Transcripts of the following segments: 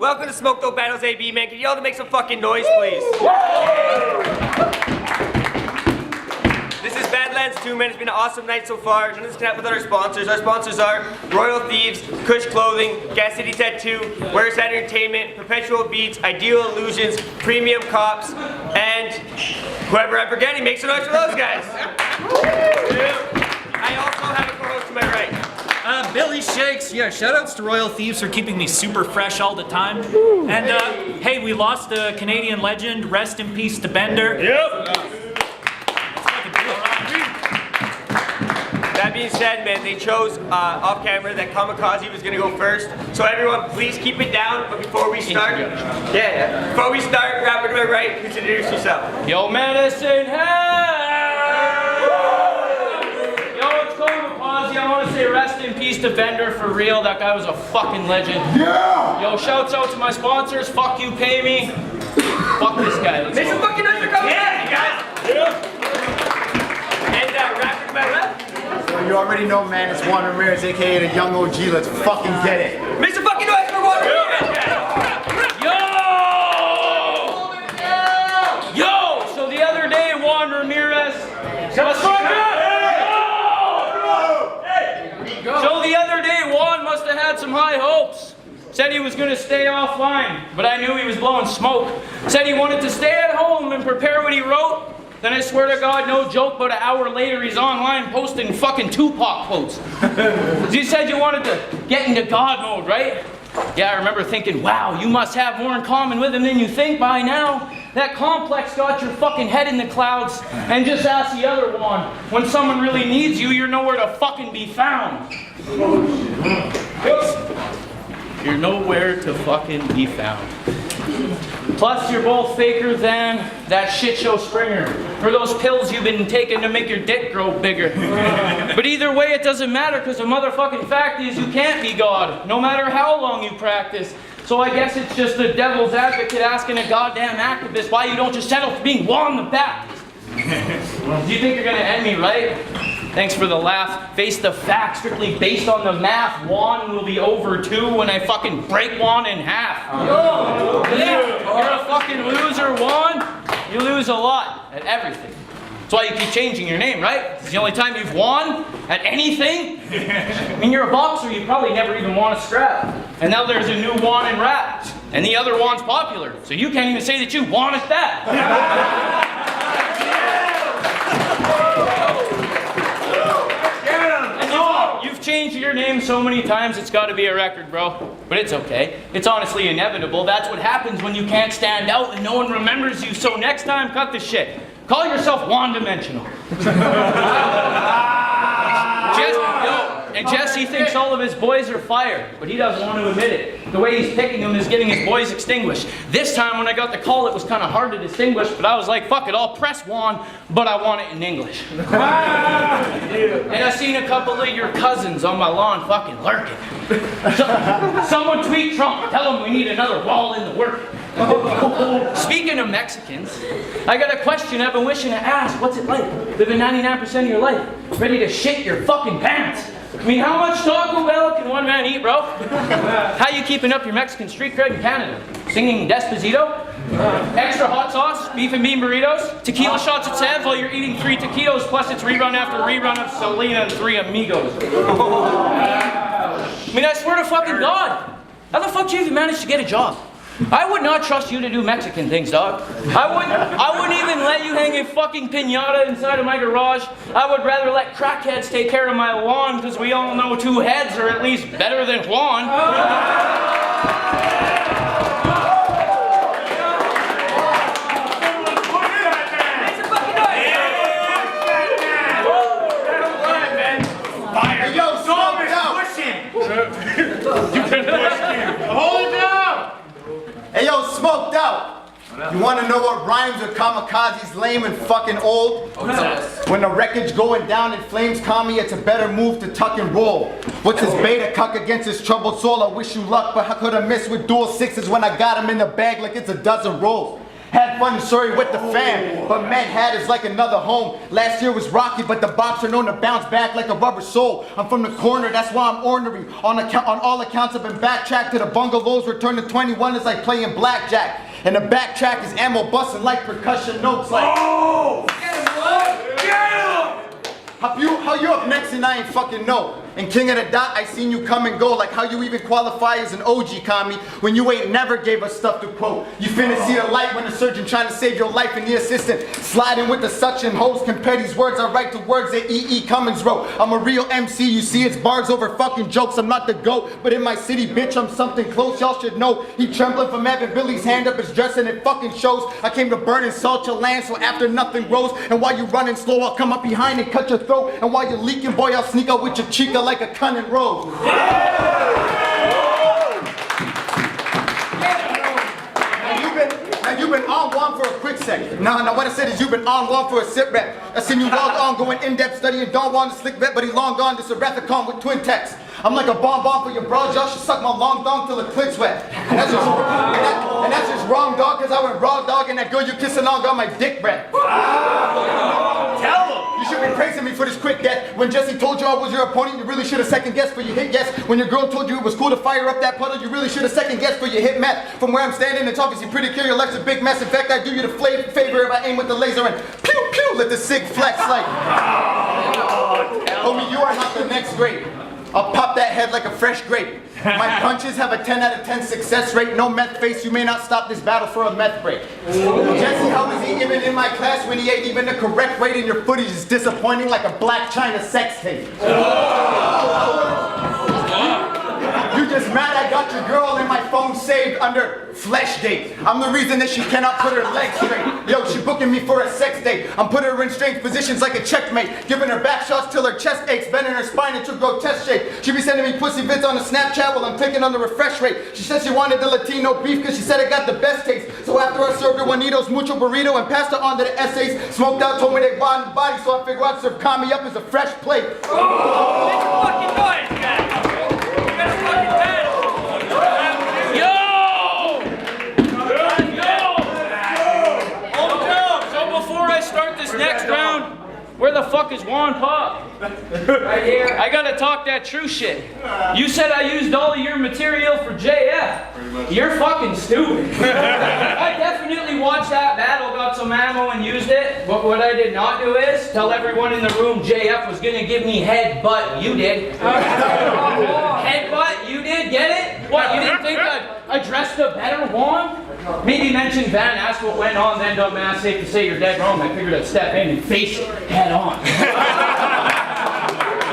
welcome to Smoke Dope Battles AB, man. Can you all make some fucking noise, please? This is Badlands 2, man. It's been an awesome night so far. None of this can happen without our sponsors. Our sponsors are Royal Thieves, Kush Clothing, Gas City Tattoo, Where's Entertainment, Perpetual Beats, Ideal Illusions, Premium Cops, and whoever I'm forgetting, make some noise for those guys. I also have a co-host to my right. Billy Shakes. Yeah, shoutouts to Royal Thieves for keeping me super fresh all the time. And hey, we lost a Canadian legend. Rest in peace to Bender. Yep. That being said, man, they chose off camera that Kamakazie was gonna go first. So everyone, please keep it down. But before we start, before we start, rapper to my right, please introduce yourself. Yo, medicine head! Yo, it's Kamakazie. I want to say rest in peace to Bender for real. That guy was a fucking legend. Yeah! Yo, shouts out to my sponsors. Fuck you, pay me. Fuck this guy. Let's Make go. some fucking noise for Kamakazie, guys. Yeah. And rapper to my left. You already know, man, it's Juan Ramirez, aka the young OG. Let's fucking get it. Make some fucking noise for Juan Ramirez, guys. Yo! So the other day, Juan Ramirez. So the other day, Juan must have had some high hopes. Said he was going to stay offline, but I knew he was blowing smoke. Said he wanted to stay at home and prepare what he wrote. Then I swear to God, no joke, about an hour later he's online posting fucking Tupac quotes. You said you wanted to get into God mode, right? Yeah, I remember thinking, wow, you must have more in common with him than you think by now. That complex got your fucking head in the clouds. And just ask the other one, when someone really needs you, you're nowhere to fucking be found. You're nowhere to fucking be found. Plus, you're both faker than that shit show Springer, or those pills you've been taking to make your dick grow bigger. But either way, it doesn't matter, because the motherfucking fact is you can't be God, no matter how long you practice. So I guess it's just the devil's advocate asking a goddamn activist why you don't just settle for being Juan the Baptist. Do you think you're gonna end me, right? Thanks for the laugh. Face the facts, strictly based on the math. Juan will be over too when I fucking break Juan in half. Yeah, you're a fucking loser, Juan. You lose a lot at everything. That's why you keep changing your name, right? It's the only time you've won at anything. I mean, you're a boxer, you probably never even won a scrap. And now there's a new Juan in rap. And the other Juan's popular. So you can't even say that you won at that. You've changed your name so many times, it's got to be a record, bro. But it's okay. It's honestly inevitable. That's what happens when you can't stand out and no one remembers you. So next time, cut the shit. Call yourself one-dimensional. And Jesse thinks all of his boys are fire, but he doesn't want to admit it. The way he's picking them is getting his boys extinguished. This time when I got the call, it was kind of hard to distinguish, but I was like, fuck it, I'll press Juan, but I want it in English. And I seen a couple of your cousins on my lawn fucking lurking. Someone tweet Trump, tell him we need another wall in the work. Speaking of Mexicans, I got a question I've been wishing to ask. What's it like living 99% of your life, ready to shit your fucking pants? I mean, how much Taco Bell can one man eat, bro? How you keeping up your Mexican street cred in Canada? Singing Despacito? Extra hot sauce, beef and bean burritos, tequila shots at Sam's while you're eating 3 taquitos, plus it's rerun after rerun of Selena and 3 Amigos. I mean, I swear to fucking God, how the fuck do you even manage to get a job? I would not trust you to do Mexican things, dog. I wouldn't even let you hang a fucking piñata inside of my garage. I would rather let crackheads take care of my lawn, because we all know 2 heads are at least better than Juan. Hey, yo, slow it down. Hold it down. Hey, yo, smoked out. You want to know what rhymes with Kamakazie's lame and fucking old? When the wreckage going down in flames, Kami, it's a better move to tuck and roll. What's his beta cuck against his troubled soul? I wish you luck, but I could have missed with dual 6s when I got him in the bag like it's a dozen rolls. Had fun and sorry with the fam, but Met had is like another home. Last year was rocky, but the Bops are known to bounce back like a rubber sole. I'm from the corner, that's why I'm ornery. On all accounts, I've been backtracked to the bungalows. Return to 21 is like playing blackjack. And the backtrack is ammo busting like percussion notes like Oh! Get him, bud! Get him! how you up next and I ain't fucking know. And King of the Dot, I seen you come and go. Like how you even qualify as an OG commie when you ain't never gave us stuff to quote. You finna see the light when the surgeon trying to save your life and the assistant sliding with the suction hose. Compare these words, I write the words that E.E. Cummings wrote. I'm a real MC, you see it's bars over fucking jokes. I'm not the GOAT, but in my city, bitch, I'm something close. Y'all should know. He trembling from having Billy's hand up his dress and it fucking shows. I came to burn and salt your land so after nothing grows. And while you running slow, I'll come up behind and cut your throat. And while you're leaking, boy, I'll sneak out with your chica like a cunning rose. Now you've been on one for a quick second. Now what I said is you've been on one for a sit rep. I seen you log on going in-depth studying Don Juan the slick vet, but he long gone to Sarathacon with twin techs. I'm like a bomb for your bros. Y'all should suck my long dong till the clit's wet. And that's just wrong, dog, because I went raw dog and that girl you kissing on got my dick breath. Tell them. You should be praising me for this quick death. When Jesse told you I was your opponent, you really should have second guessed for your hit yes. When your girl told you it was cool to fire up that puddle, you really should have second guessed for your hit meth. From where I'm standing, it's obviously pretty clear your life's a big mess. In fact, I do you the favor if I aim with the laser and pew pew, let the sig flex like. Homie, you are not the next great. I'll pop that head like a fresh grape. My punches have a 10 out of 10 success rate. No meth face, you may not stop this battle for a meth break. Jesse, how was he even in my class when he ain't even the correct rate and your footage is disappointing like a Black China sex tape? You just mad I got your girl and my phone saved under flesh date. I'm the reason that she cannot put her legs straight. Yo, she booking me for a sex date. I'm putting her in strange positions like a checkmate. Giving her back shots till her chest aches. Bending her spine into grotesque shape. She be sending me pussy vids on the Snapchat while I'm clicking on the refresh rate. She said she wanted the Latino beef because she said it got the best taste. So after I served her Juanitos mucho burrito and passed her on to the essays, smoked out, told me they bond the body, so I figured I'd serve Kami up as a fresh plate. Oh! Make a fucking noise, guys! You got a fucking bed! Next round, where the fuck is Juan Pop? Right here. I gotta talk that true shit. You said I used all of your material for JF. You're fucking stupid. I definitely watched that battle, got some ammo and used it. But what I did not do is tell everyone in the room JF was gonna give me head, but you did. Head, but you did, get it? What, you didn't think I dressed a better Juan? Maybe mention Van, ask what went on, then dumbass, safe to say you're dead wrong. I figured I'd step in and face it head on.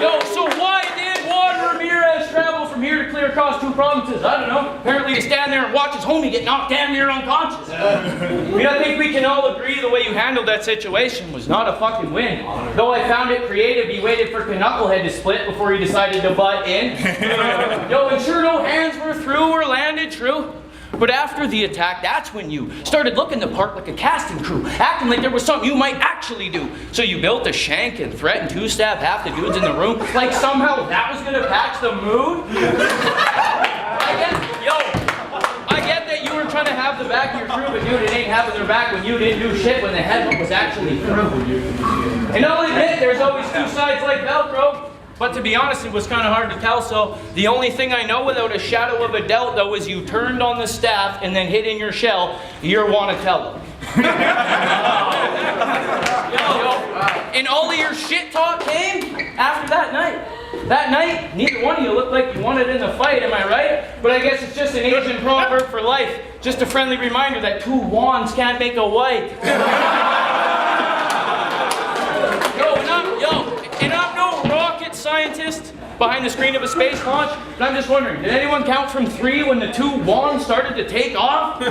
Yo, so why did Juan Ramirez travel from here to clear across two provinces? I don't know. Apparently to stand there and watch his homie get knocked damn near unconscious. I mean, I think we can all agree the way you handled that situation was not a fucking win. Though I found it creative, he waited for Knucklehead to split before he decided to butt in. Yo, and sure no hands were through or landed true. But after the attack, that's when you started looking the part like a casting crew, acting like there was something you might actually do. So you built a shank and threatened to stab half the dudes in the room, like somehow that was gonna patch the mood? I get that you were trying to have the back of your crew, but dude, it ain't having their back when you didn't do shit when the headbutt was actually through. And I'll admit, there's always two sides like Velcro. But to be honest, it was kind of hard to tell, so the only thing I know without a shadow of a doubt, though, is you turned on the staff and then hid in your shell, you're Wanatello. And all of your shit talk came after that night. That night, neither one of you looked like you wanted in the fight, am I right? But I guess it's just an Asian proverb for life. Just a friendly reminder that two wands can't make a wife. And I'm no rocket scientist behind the screen of a space launch, but I'm just wondering, did anyone count from 3 when the two wands started to take off? So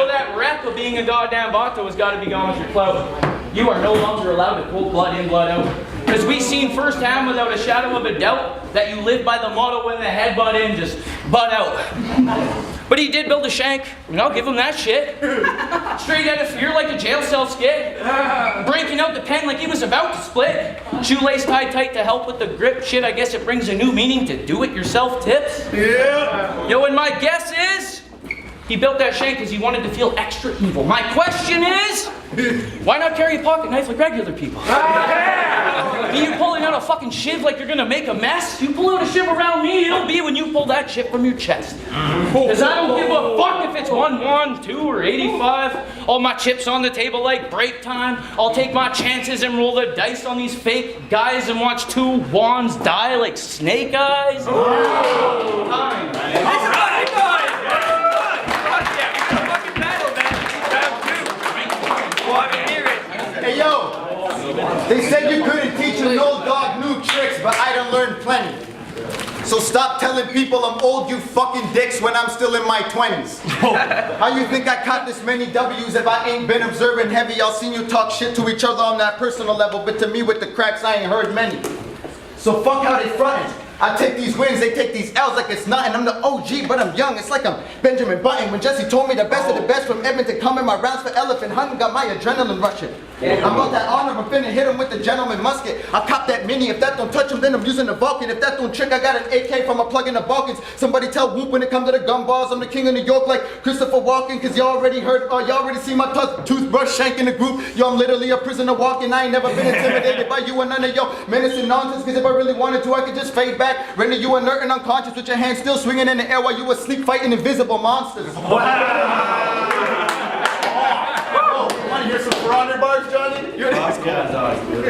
that rep of being a goddamn Vato has got to be gone with your clout. You are no longer allowed to pull blood in, blood out. Because we've seen firsthand without a shadow of a doubt that you live by the motto when the head butt in, just butt out. But he did build a shank, and I'll give him that shit. Straight out of fear like a jail cell skid. Breaking out the pen like he was about to split. Shoelace tied tight to help with the grip. Shit, I guess it brings a new meaning to do-it-yourself tips. Yeah. Yo, and my guess is He built that shank because he wanted to feel extra evil. My question is, why not carry a pocket knife like regular people? Be you pulling out a fucking shiv like you're gonna make a mess? You pull out a shiv around me, it'll be when you pull that shit from your chest. Because I don't give a fuck if it's 1, 2, or 85. All my chips on the table like break time. I'll take my chances and roll the dice on these fake guys and watch 2 wands die like snake eyes. Hey yo, they said you couldn't teach an old dog new tricks, but I done learned plenty. So stop telling people I'm old, you fucking dicks, when I'm still in my 20s. How you think I caught this many W's if I ain't been observing heavy? Y'all seen you talk shit to each other on that personal level, but to me with the cracks I ain't heard many. So fuck how they frontin'. I take these wins, they take these L's like it's nothing. I'm the OG, but I'm young. It's like I'm Benjamin Button. When Jesse told me the best of the best from Edmonton come in my rounds for elephant hunting, got my adrenaline rushing. I'm about that honor, I'm finna hit him with the gentleman musket. I cop that mini, if that don't touch him, then I'm using the Vulcan. If that don't trick, I got an AK from a plug in the Balkans. Somebody tell Whoop when it comes to the gumballs, I'm the king of New York like Christopher Walken. Cause y'all already heard, y'all already see my toothbrush shank in the group. Yo, I'm literally a prisoner walking. I ain't never been intimidated by you and none of your menacing nonsense. Cause if I really wanted to, I could just fade back, render you inert and unconscious with your hands still swinging in the air while you asleep fighting invisible monsters. Wow. Want to hear some Ferrari bars, Johnny?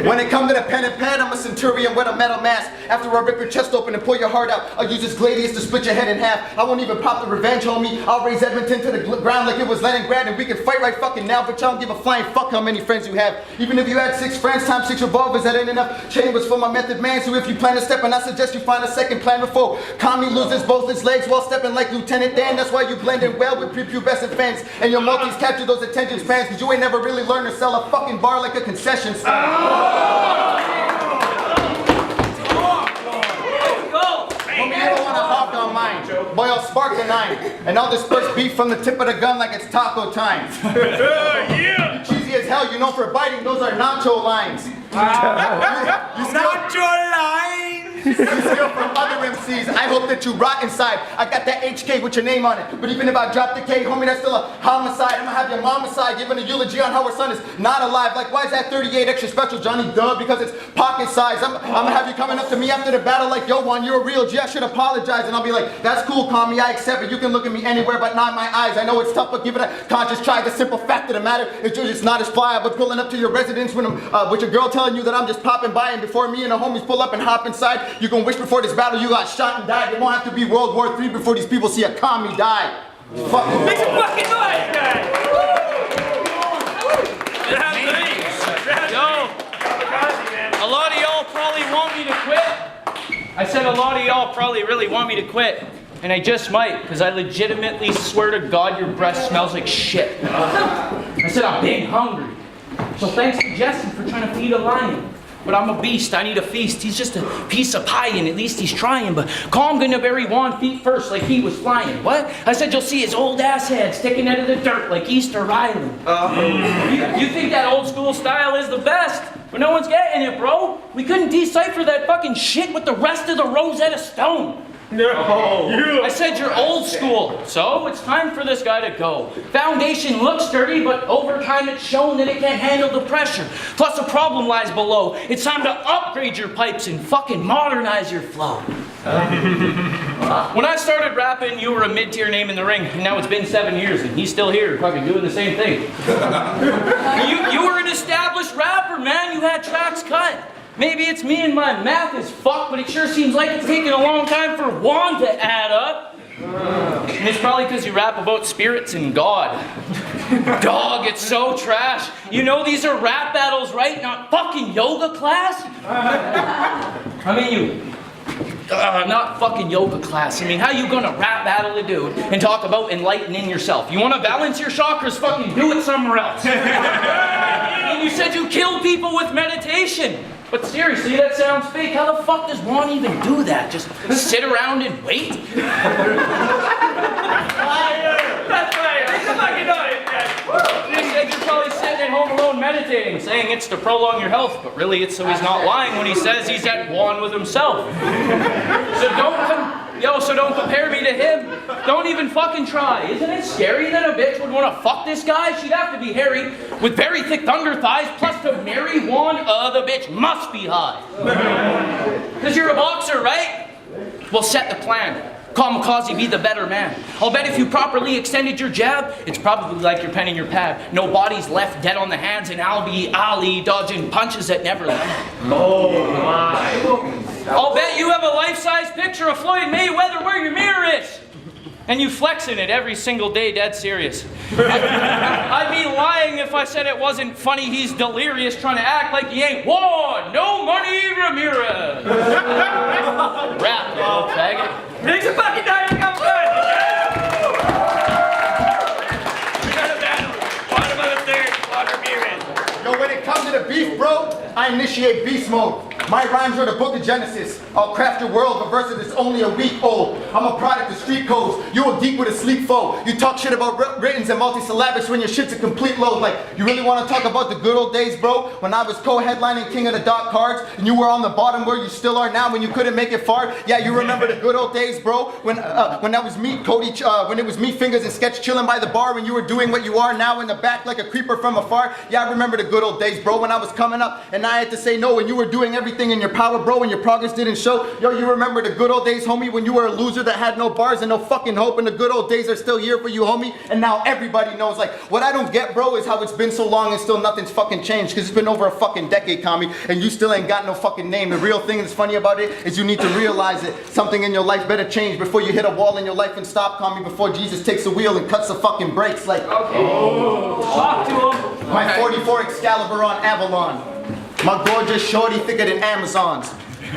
When it comes to the pen and pad, I'm a centurion with a metal mask. After I rip your chest open and pull your heart out, I'll use this gladius to split your head in half. I won't even pop the revenge, homie. I'll raise Edmonton to the ground like it was Leningrad, and we can fight right fucking now, but y'all don't give a flying fuck how many friends you have. Even if you had 6 friends times 6 revolvers, that ain't enough chambers for my method man. So if you plan to step, and I suggest you find a second plan before Kami loses both his legs while stepping like Lieutenant Dan. That's why you blend in well with prepubescent fans, and your multis capture those attention spans, cause you ain't never really learned to sell a fucking bar like a concession stand. Homie, you don't want to hop on mine. Boy, I'll spark the 9, and I'll disperse beef from the tip of the gun like it's taco time. Yeah. Cheesy as hell, you know for biting, those are nacho lines. Nacho lines! You steal from other MCs. I hope that you rot inside. I got that HK with your name on it. But even if I drop the K, homie, that's still a homicide. I'm gonna have your mama side giving a eulogy on how her son is not alive. Like, why is that 38 extra special, Johnny? Duh, because it's pocket size. I'm gonna have you coming up to me after the battle like, yo, Juan, you're a real G. I should apologize. And I'll be like, that's cool, Kami, I accept it. You can look at me anywhere but not my eyes. I know it's tough, but give it a conscious try. The simple fact of the matter is you're just not as fly. But pulling up to your residence when I'm with your girl telling you that I'm just popping by, and before me and the homies pull up and hop inside, you can wish before this battle you got shot and died. It won't have to be World War III before these people see a Kami die. Fuck. Make some fucking noise, guys! Yo, a lot of y'all probably want me to quit. I said a lot of y'all probably really want me to quit. And I just might, because I legitimately swear to God your breath smells like shit. I said I'm big hungry. So thanks to Jesse for trying to feed a lion. But I'm a beast, I need a feast. He's just a piece of pie and at least he's trying. But I'm gonna bury Juan feet first like he was flying. What? I said you'll see his old ass head sticking out of the dirt like Easter Island. You think that old school style is the best? But no one's getting it, bro. We couldn't decipher that fucking shit with the rest of the Rosetta Stone. No. I said you're old school, so it's time for this guy to go. Foundation looks sturdy, but over time it's shown that it can't handle the pressure. Plus the problem lies below. It's time to upgrade your pipes and fucking modernize your flow. When I started rapping, you were a mid-tier name in the ring, and now it's been 7 years, and he's still here, fucking doing the same thing. You were an established rapper, man. You had tracks cut. Maybe it's me and my math is fucked, but it sure seems like it's taking a long time for Juan to add up. And it's probably because you rap about spirits and God. Dog, it's so trash. You know these are rap battles, right? Not fucking yoga class? I mean, not fucking yoga class. I mean, how you gonna rap battle a dude and talk about enlightening yourself? You wanna balance your chakras? Fucking do it somewhere else. And you said you kill people with meditation. But seriously, that sounds fake. How the fuck does Juan even do that? Just sit around and wait? That's fire! Make some fucking noise, guys! You said you're probably sitting at home alone meditating, saying it's to prolong your health, but really it's so he's not lying when he says he's at one with himself. So don't compare me to him. Don't even fucking try. Isn't it scary that a bitch would want to fuck this guy? She'd have to be hairy with very thick thunder thighs, plus to marry one, the bitch must be high. Because you're a boxer, right? Well, set the plan. Kamakazie, be the better man. I'll bet if you properly extended your jab, it's probably like you're penning your pad. No bodies left dead on the hands, and I'll be Ali dodging punches at Neverland. Oh my. I'll bet you have a life-size picture of Floyd Mayweather where your mirror is. And you flexing it every single day, dead serious. I'd be lying if I said it wasn't funny he's delirious trying to act like he ain't Juan No Money Ramirez. Rap, you little faggot. Make some fucking noise, Kamakazie! We got a battle. Bottom of the third, Juan Ramirez. Yo, when it comes to the beef, bro, I initiate beast mode. My rhymes are the book of Genesis. I'll craft your world, but versus it's only a week old. I'm a product of street codes. You a geek with a sleek foe. You talk shit about writtens and multisyllabics when your shit's a complete load. Like, you really want to talk about the good old days, bro? When I was co-headlining King of the Dot Cards, and you were on the bottom where you still are now when you couldn't make it far? Yeah, you remember the good old days, bro? When that was me, Cody, when it was me, Fingers, and Sketch chilling by the bar when you were doing what you are now in the back like a creeper from afar? Yeah, I remember the good old days, bro, when I was coming up and I had to say no, and you were doing everything in your power, bro, and your progress didn't show. Yo, you remember the good old days, homie, when you were a loser that had no bars and no fucking hope, and the good old days are still here for you, homie, and now everybody knows. Like, what I don't get, bro, is how it's been so long and still nothing's fucking changed, because it's been over a fucking decade, commie, and you still ain't got no fucking name. The real thing that's funny about it is you need to realize it. Something in your life better change before you hit a wall in your life and stop, commie, before Jesus takes the wheel and cuts the fucking brakes. Like, Talk to him. my 44 Excalibur on Avalon. My gorgeous shorty thicker than Amazons.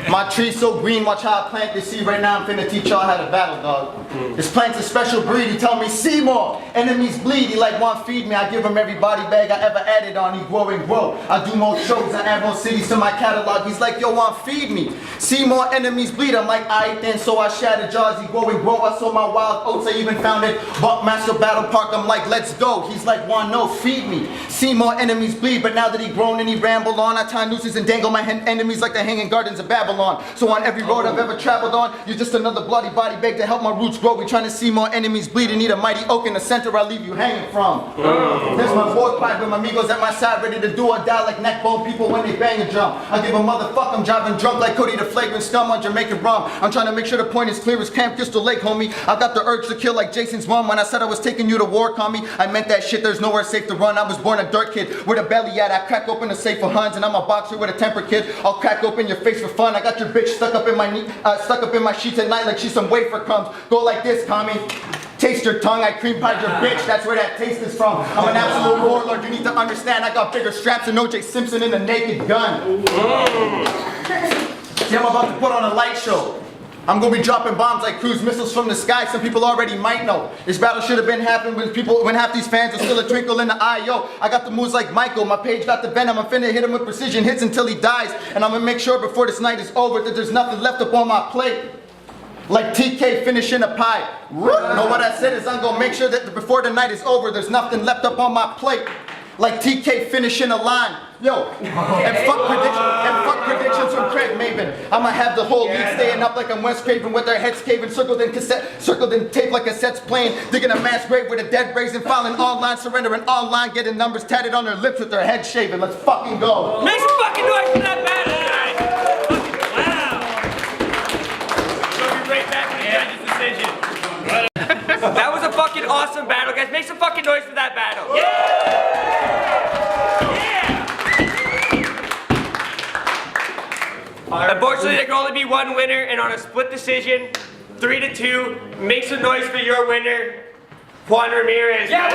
My tree so green, watch how I plant this seed. Right now I'm finna teach y'all how to battle, dog. This plant's a special breed. He tell me, see more. Enemies bleed. He like, want feed me. I give him every body bag I ever added on. He grow and grow. I do more shows. I add more cities to my catalog. He's like, yo, want feed me. See more enemies bleed. I'm like, aight then. So I shatter jaws. He grow and grow. I sow my wild oats. I even founded Buckmaster Battle Park. I'm like, let's go. He's like, want no, feed me. See more enemies bleed. But now that he grown and he rambled on, I tie nooses and dangle my enemies like the hanging gardens of Babylon. So on every road I've ever traveled on, you're just another bloody body bag to help my roots grow. We trying to see more enemies bleed and need a mighty oak in the center I leave you hanging from. There's my war pipe with my amigos at my side, ready to do or die like neckbone people when they bang and jump. I give a motherfucker, I'm driving drunk like Cody the flagrant scum on Jamaican rum. I'm trying to make sure the point is clear as Camp Crystal Lake, homie. I got the urge to kill like Jason's mom. When I said I was taking you to war, commie, I meant that shit. There's nowhere safe to run. I was born a dirt kid with a belly at. I crack open a safe for Huns, and I'm a boxer with a temper, kid. I'll crack open your face for fun. I got your bitch stuck up in my sheets at night like she's some wafer crumbs. Go like this, commie. Taste your tongue, I cream pied your bitch. That's where that taste is from. I'm an absolute warlord. You need to understand. I got bigger straps than O.J. Simpson in a Naked Gun. See, I'm about to put on a light show. I'm gonna be dropping bombs like cruise missiles from the sky. Some people already might know. This battle should have been happening when half these fans are still a twinkle in the eye. Yo, I got the moves like Michael. My page got the venom. I'm finna hit him with precision hits until he dies. And I'm gonna make sure before this night is over that there's nothing left up on my plate. Like TK finishing a pie. No, what I said is I'm gonna make sure that before the night is over, there's nothing left up on my plate. Like TK finishing a line. Yo, and fuck predictions from Craig Maven. I'ma have the whole league staying up like I'm Wes Craven with their heads caving, circled in tape like cassettes playing, digging a mass grave with a dead brazen, filing online, surrendering online, getting numbers tatted on their lips with their heads shaven. Let's fucking go. Make some fucking noise for that battle tonight. Wow. So we'll be right back to the judge's decision. That was a fucking awesome battle, guys. Make some fucking noise for that battle. Yeah! Unfortunately, there can only be one winner, and on a split decision, 3-2, make some noise for your winner, Juan Ramirez. Yeah.